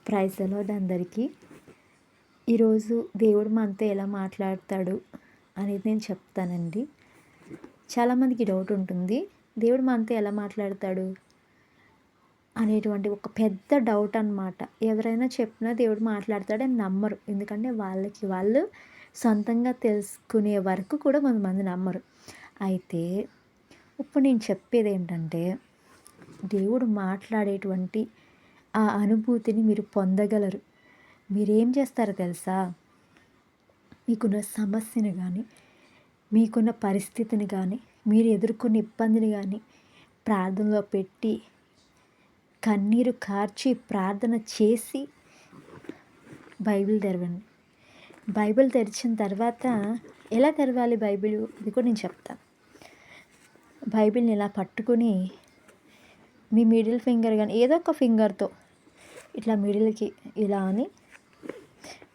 Praise the lord అందరికీ. ఈరోజు దేవుడు మనతో ఎలా మాట్లాడతాడు అనేది నేను చెప్తానండి. చాలామందికి డౌట్ ఉంటుంది, దేవుడు మనతో ఎలా మాట్లాడతాడు అనేటువంటి ఒక పెద్ద డౌట్ అనమాట. ఎవరైనా చెప్పినా దేవుడు మాట్లాడతాడని నమ్మరు. ఎందుకంటే వాళ్ళు సొంతంగా తెలుసుకునే వరకు కూడా కొంతమంది నమ్మరు. అయితే ఇప్పుడు నేను చెప్పేది ఏంటంటే, దేవుడు మాట్లాడేటువంటి ఆ అనుభూతిని మీరు పొందగలరు. మీరేం చేస్తారో తెలుసా? మీకున్న సమస్యని కానీ, మీకున్న పరిస్థితిని కానీ, మీరు ఎదుర్కొన్న ఇబ్బందిని కానీ ప్రార్థనలో పెట్టి, కన్నీరు కార్చి ప్రార్థన చేసి బైబిల్ తెరవండి. బైబిల్ తెరిచిన తర్వాత ఎలా తెరవాలి బైబిల్? ఇది కూడా నేను చెప్తాను. బైబిల్ని ఇలా పట్టుకుని మీ మిడిల్ ఫింగర్ కానీ ఏదో ఒక ఫింగర్తో ఇట్లా మిడిల్కి ఇలా అని,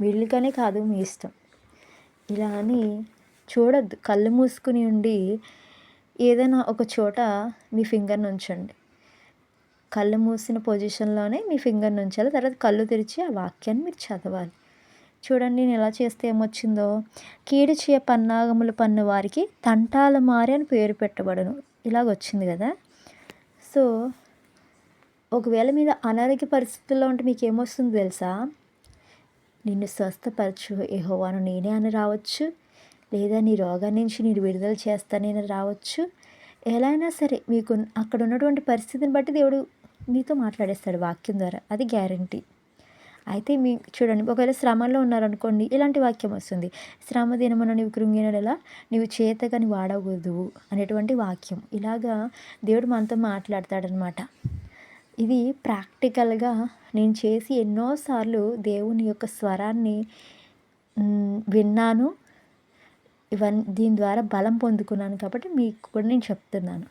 మిడిల్కనే కాదు మీ ఇష్టం, ఇలా అని చూడొద్దు. కళ్ళు మూసుకుని ఉండి ఏదైనా ఒక చోట మీ ఫింగర్ని ఉంచండి. కళ్ళు మూసిన పొజిషన్లోనే మీ ఫింగర్ని ఉంచాలి. తర్వాత కళ్ళు తెరిచి ఆ వాక్యాన్ని మీరు చదవాలి. చూడండి, నేను ఎలా చేస్తే ఏమొచ్చిందో. కీడు చేయ పన్నాగములు పన్ను వారికి తంటాల మారి అని పేరు పెట్టబడను. ఇలాగ వచ్చింది కదా. సో ఒకవేళ మీద అనారోగ్య పరిస్థితుల్లో ఉంటే మీకు ఏమొస్తుందో తెలుసా? నిన్ను స్వస్థపరచు యెహోవాను నేనే అని రావచ్చు, లేదా నీ రోగం నుంచి నేను విడుదల చేస్తానని రావచ్చు. ఎలా అయినా సరే మీకు అక్కడ ఉన్నటువంటి పరిస్థితిని బట్టి దేవుడు మీతో మాట్లాడేస్తాడు వాక్యం ద్వారా. అది గ్యారంటీ. అయితే చూడండి, ఒకవేళ శ్రమలో ఉన్నారనుకోండి, ఇలాంటి వాక్యం వస్తుంది. శ్రమ దినమున నీవు కృంగినడలా నీవు చేతగాని వాడకూడదు అనేటువంటి వాక్యం. ఇలాగా దేవుడు మనతో మాట్లాడతాడనమాట. ఇది ప్రాక్టికల్గా నేను చేసి ఎన్నోసార్లు దేవుని యొక్క స్వరాన్ని విన్నాను. దీని ద్వారా బలం పొందుకున్నాను కాబట్టి మీకు కూడా నేను చెప్తున్నాను.